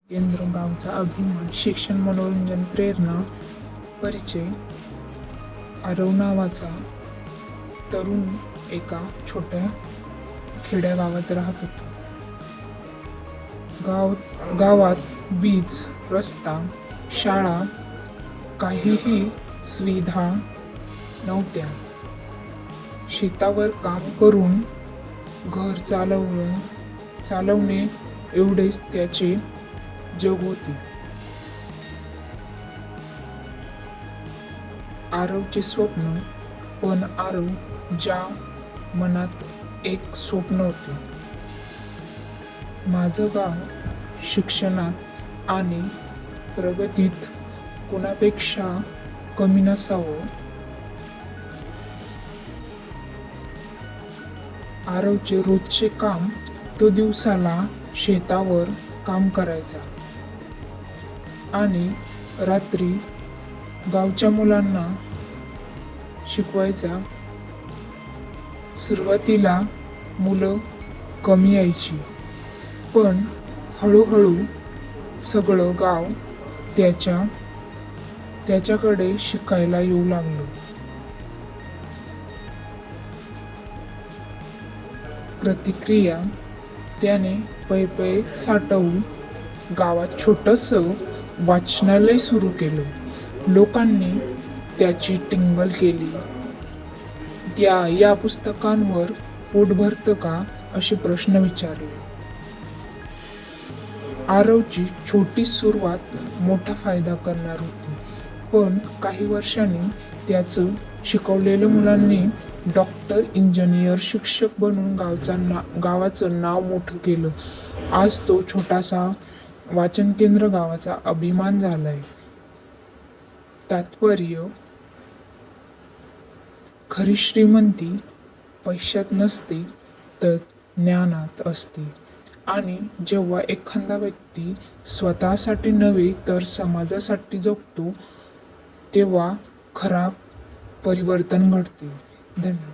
केंद्र गावचा अभिमान, शिक्षण, मनोरंजन, प्रेरणा, परिचय. आरव नावाचा तरुण एका छोट्या खेड्यागावात राहत होता. गावात वीज, रस्ता, शाळा काहीही सुविधा नव्हत्या. शेतावर काम करून घर चालवणे एवढेच त्याचे जग होते. आरवचे स्वप्न. पण आरवच्या मनात एक स्वप्न होते. माझं गाव शिक्षणात आणि प्रगतीत कुणापेक्षा कमी नसावं. आरवचे रोजचे काम. तो दिवसाला शेतावर काम करायचा आणि रात्री गावच्या मुलांना शिकवायचा. सुरुवातीला मुलं कमी यायची, पण हळूहळू सगळं गाव त्याच्याकडे शिकायला येऊ लागलं. प्रतिक्रिया. त्याने पै साठवून गावात छोटंसं वाचनालय सुरू केलं. लोकांनी त्याची टिंगल केली. या पुस्तकांवर पोट भरतं का असे प्रश्न विचारले. आरवची छोटी सुरुवात मोठा फायदा करणार होती. पण काही वर्षांनी त्याचं शिकवलेल्या मुलांनी डॉक्टर, इंजिनियर, शिक्षक बनवून गावाचं नाव मोठं केलं. आज तो छोटासा वाचन केंद्र गावाचा अभिमान झालाय. तात्पर्य. खरी श्रीमंती पैशात नसते, तर ज्ञानात असते. आणि जेव्हा एखादा व्यक्ती स्वतःसाठी नव्हे तर समाजासाठी जगतो, तेव्हा खरा परिवर्तन घडते. धन्यवाद.